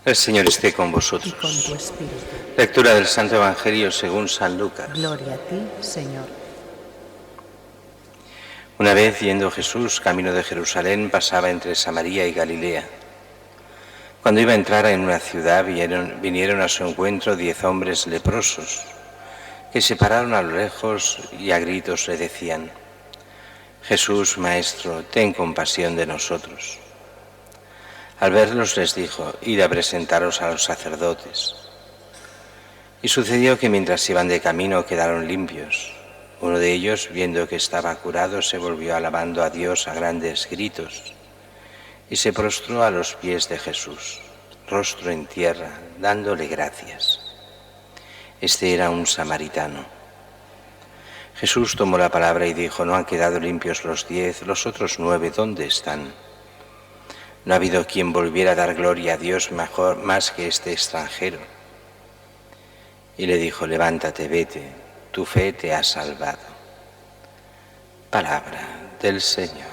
El Señor esté con y vosotros. con tu espíritu. Lectura del Santo Evangelio según San Lucas. Gloria a ti, Señor. Una vez, yendo Jesús camino de Jerusalén, pasaba entre Samaria y Galilea. Cuando iba a entrar en una ciudad, vinieron a su encuentro 10 hombres leprosos, que se pararon a lo lejos y a gritos le decían: Jesús, Maestro, ten compasión de nosotros. Al verlos les dijo: id a presentaros a los sacerdotes. Y sucedió que mientras iban de camino quedaron limpios. Uno de ellos, viendo que estaba curado, se volvió alabando a Dios a grandes gritos y se prostró a los pies de Jesús, rostro en tierra, dándole gracias. Este era un samaritano. Jesús tomó la palabra y dijo: ¿no han quedado limpios los 10? ¿Los otros 9 dónde están? No ha habido quien volviera a dar gloria a Dios más que este extranjero. Y le dijo: levántate, vete, tu fe te ha salvado. Palabra del Señor.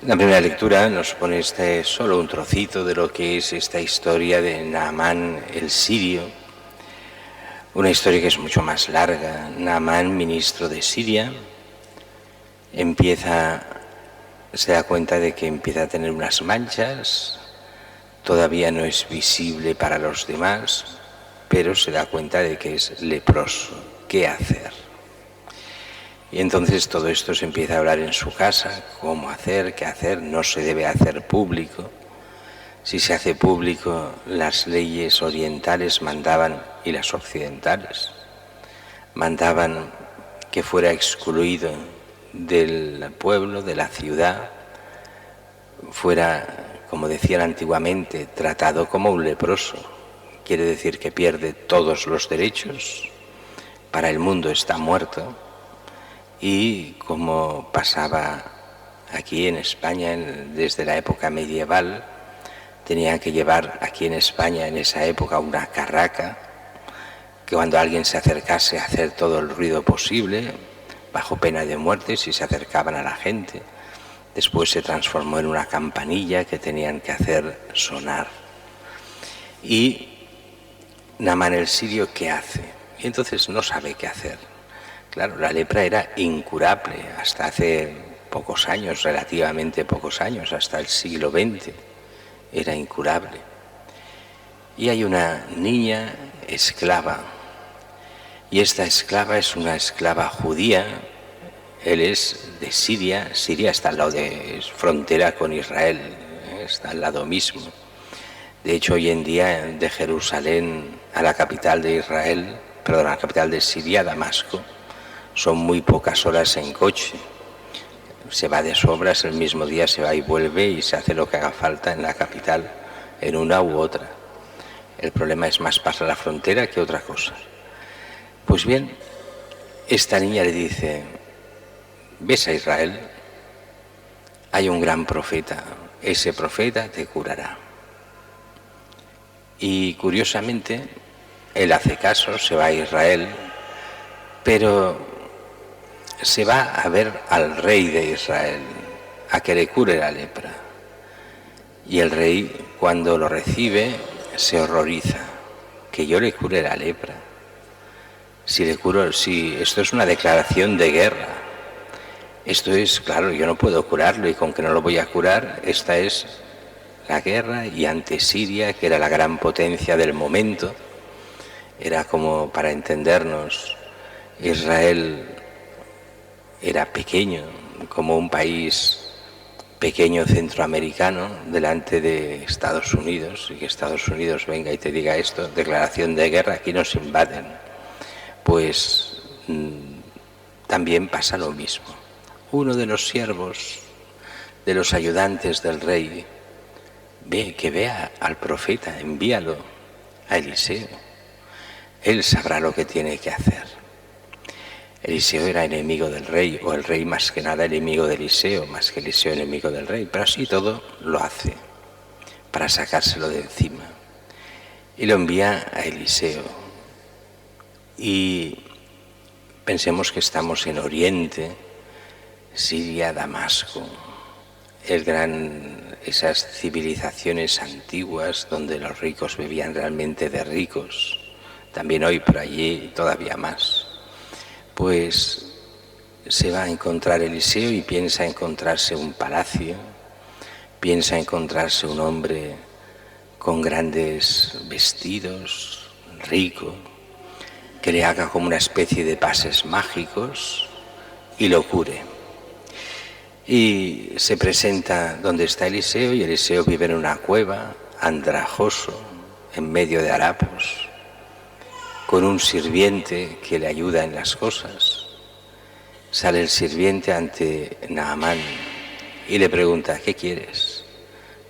La primera lectura nos pone solo un trocito de lo que es esta historia de Naamán el sirio, una historia que es mucho más larga. Naamán, ministro de Siria, se da cuenta de que empieza a tener unas manchas, todavía no es visible para los demás, pero se da cuenta de que es leproso. ¿Qué hacer? Y entonces todo esto se empieza a hablar en su casa: cómo hacer, qué hacer. No se debe hacer público. Si se hace público, las leyes orientales mandaban, y las occidentales mandaban, que fuera excluido del pueblo, de la ciudad, fuera, como decían antiguamente, tratado como un leproso. Quiere decir que pierde todos los derechos, para el mundo está muerto. Y como pasaba aquí en España desde la época medieval, tenían que llevar aquí en España en esa época una carraca, que cuando alguien se acercase a hacer todo el ruido posible, bajo pena de muerte si se acercaban a la gente. Después se transformó en una campanilla que tenían que hacer sonar. Y Naamán el sirio, ¿qué hace? Y entonces no sabe qué hacer. Claro, la lepra era incurable hasta hace pocos años, relativamente pocos años, hasta el siglo XX, era incurable. Y hay una niña esclava, y esta esclava es una esclava judía. Él es de Siria. Siria está al lado es frontera con Israel, está al lado mismo. De hecho, hoy en día, de Jerusalén a la capital de Israel, perdón, a la capital de Siria, Damasco, son muy pocas horas en coche. Se va de sobras, el mismo día se va y vuelve y se hace lo que haga falta en la capital, en una u otra. El problema es más pasar la frontera que otra cosa. Pues bien, esta niña le dice: ves a Israel, hay un gran profeta, ese profeta te curará. Y curiosamente, él hace caso, se va a Israel, pero se va a ver al rey de Israel, a que le cure la lepra. Y el rey, cuando lo recibe, se horroriza. Que yo le cure la lepra. Si esto es una declaración de guerra. Esto es, claro, yo no puedo curarlo, y con que no lo voy a curar, esta es la guerra. Y ante Siria, que era la gran potencia del momento, era como, para entendernos, Israel era pequeño, como un país pequeño centroamericano delante de Estados Unidos, y que Estados Unidos venga y te diga esto: declaración de guerra, aquí nos invaden. Pues también pasa lo mismo. Uno de los siervos, de los ayudantes del rey, que vea al profeta, envíalo a Eliseo. Él sabrá lo que tiene que hacer. Eliseo era enemigo del rey, o el rey más que nada enemigo de Eliseo, más que Eliseo enemigo del rey, pero así todo lo hace para sacárselo de encima. Y lo envía a Eliseo. Y pensemos que estamos en Oriente, Siria, Damasco, esas civilizaciones antiguas donde los ricos vivían realmente de ricos, también hoy por allí todavía más, pues se va a encontrar Eliseo y piensa encontrarse un palacio, piensa encontrarse un hombre con grandes vestidos, rico, que le haga como una especie de pases mágicos y lo cure. Y se presenta donde está Eliseo, y Eliseo vive en una cueva, andrajoso, en medio de harapos, con un sirviente que le ayuda en las cosas. Sale el sirviente ante Naamán y le pregunta: ¿qué quieres?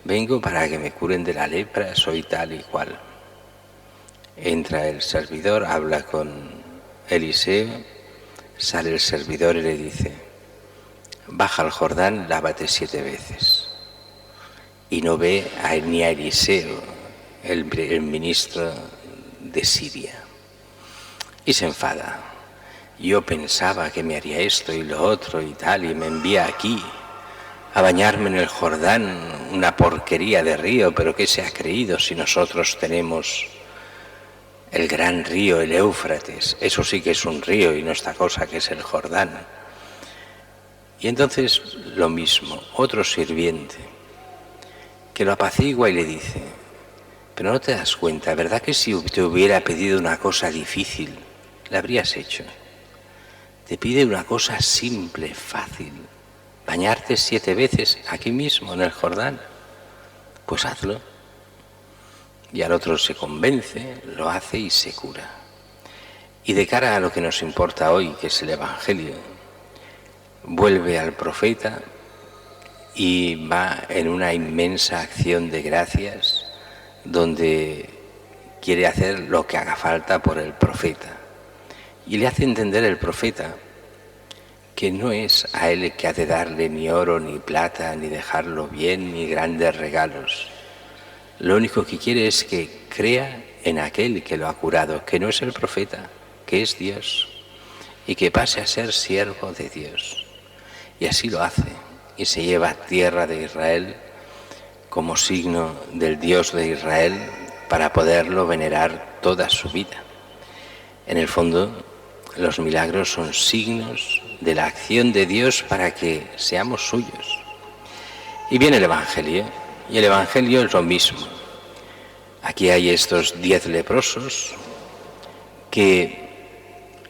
Vengo para que me curen de la lepra, soy tal y cual. Entra el servidor, habla con Eliseo, sale el servidor y le dice: baja al Jordán, lávate 7 veces. Y no ve ni a Eliseo, el ministro de Siria. Y se enfada. Yo pensaba que me haría esto y lo otro y tal, y me envía aquí a bañarme en el Jordán, una porquería de río, pero ¿qué se ha creído si nosotros tenemos el gran río, el Éufrates? Eso sí que es un río y no esta cosa que es el Jordán. Y entonces lo mismo, otro sirviente que lo apacigua y le dice: pero no te das cuenta, ¿verdad que si te hubiera pedido una cosa difícil, la habrías hecho? Te pide una cosa simple, fácil, bañarte 7 veces aquí mismo en el Jordán, pues hazlo. Y al otro se convence, lo hace y se cura. Y de cara a lo que nos importa hoy, que es el Evangelio, vuelve al profeta y va en una inmensa acción de gracias donde quiere hacer lo que haga falta por el profeta. Y le hace entender el profeta que no es a él que ha de darle ni oro ni plata, ni dejarlo bien, ni grandes regalos. Lo único que quiere es que crea en aquel que lo ha curado, que no es el profeta, que es Dios, y que pase a ser siervo de Dios. Y así lo hace, y se lleva tierra de Israel como signo del Dios de Israel para poderlo venerar toda su vida. En el fondo, los milagros son signos de la acción de Dios para que seamos suyos. Y viene el Evangelio, y el Evangelio es lo mismo. Aquí hay estos 10 leprosos que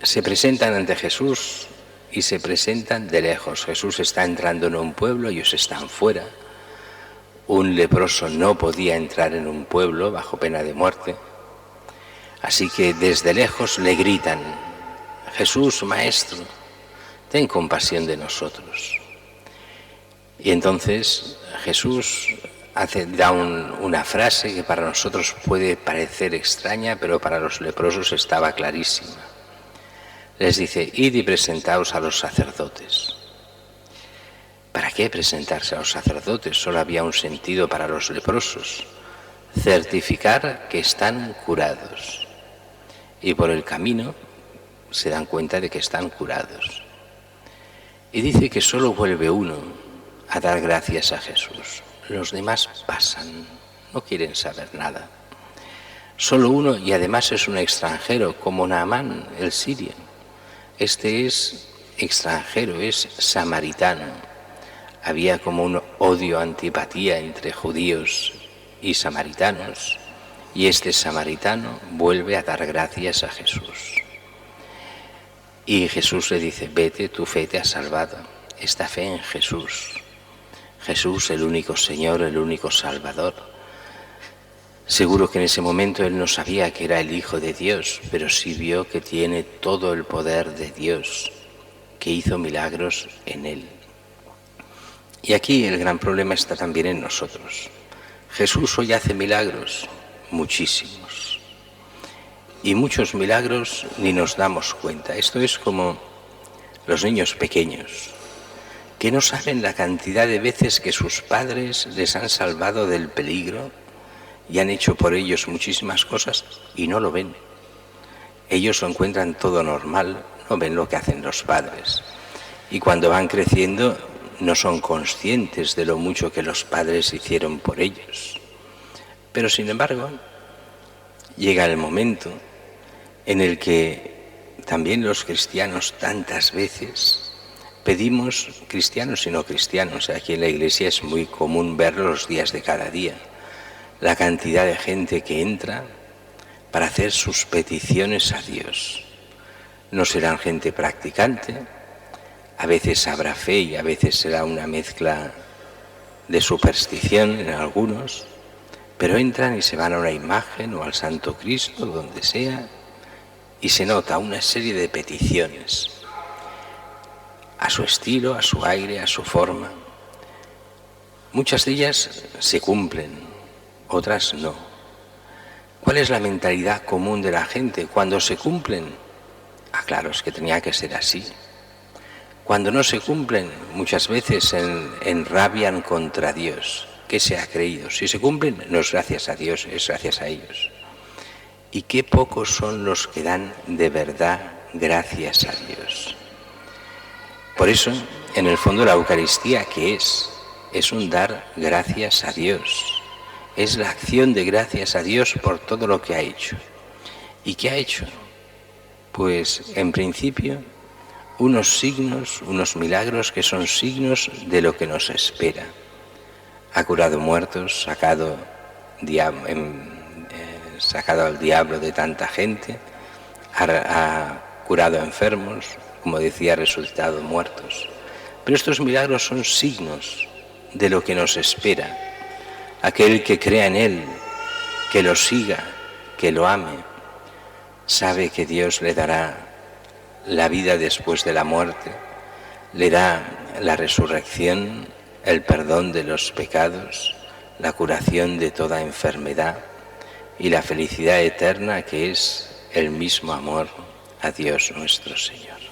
se presentan ante Jesús y se presentan de lejos. Jesús está entrando en un pueblo, ellos están fuera. Un leproso no podía entrar en un pueblo bajo pena de muerte. Así que desde lejos le gritan: Jesús, Maestro, ten compasión de nosotros. Y entonces Jesús da una frase que para nosotros puede parecer extraña, pero para los leprosos estaba clarísima. Les dice: id y presentaos a los sacerdotes. ¿Para qué presentarse a los sacerdotes? Solo había un sentido para los leprosos: certificar que están curados. Y por el camino se dan cuenta de que están curados. Y dice que solo vuelve uno a dar gracias a Jesús. Los demás pasan, no quieren saber nada. Solo uno, y además es un extranjero, como Naamán, el sirio. Este es extranjero, es samaritano. Había como un odio, antipatía entre judíos y samaritanos. Y este samaritano vuelve a dar gracias a Jesús. Y Jesús le dice: vete, tu fe te ha salvado. Esta fe en Jesús. Jesús, el único Señor, el único Salvador. Seguro que en ese momento él no sabía que era el Hijo de Dios, pero sí vio que tiene todo el poder de Dios, que hizo milagros en él. Y aquí el gran problema está también en nosotros. Jesús hoy hace milagros, muchísimos. Y muchos milagros ni nos damos cuenta. Esto es como los niños pequeños, que no saben la cantidad de veces que sus padres les han salvado del peligro y han hecho por ellos muchísimas cosas y no lo ven. Ellos lo encuentran todo normal, no ven lo que hacen los padres. Y cuando van creciendo no son conscientes de lo mucho que los padres hicieron por ellos. Pero sin embargo, llega el momento en el que también los cristianos tantas veces pedimos, cristianos y no cristianos, aquí en la iglesia es muy común verlo los días de cada día, la cantidad de gente que entra para hacer sus peticiones a Dios. No serán gente practicante, a veces habrá fe y a veces será una mezcla de superstición en algunos, pero entran y se van a una imagen o al Santo Cristo, donde sea, y se nota una serie de peticiones, a su estilo, a su aire, a su forma. Muchas de ellas se cumplen, otras no. ¿Cuál es la mentalidad común de la gente cuando se cumplen? Claro, es que tenía que ser así. Cuando no se cumplen, muchas veces enrabian contra Dios. ¿Qué se ha creído? Si se cumplen, no es gracias a Dios, es gracias a ellos. Y qué pocos son los que dan de verdad gracias a Dios. Por eso, en el fondo, la Eucaristía, ¿qué es? Es un dar gracias a Dios. Es la acción de gracias a Dios por todo lo que ha hecho. ¿Y qué ha hecho? Pues, en principio, unos signos, unos milagros que son signos de lo que nos espera. Ha curado muertos, sacado al diablo de tanta gente, ha curado enfermos, como decía, ha resucitado muertos. Pero estos milagros son signos de lo que nos espera. Aquel que crea en Él, que lo siga, que lo ame, sabe que Dios le dará la vida después de la muerte, le da la resurrección, el perdón de los pecados, la curación de toda enfermedad y la felicidad eterna que es el mismo amor a Dios nuestro Señor.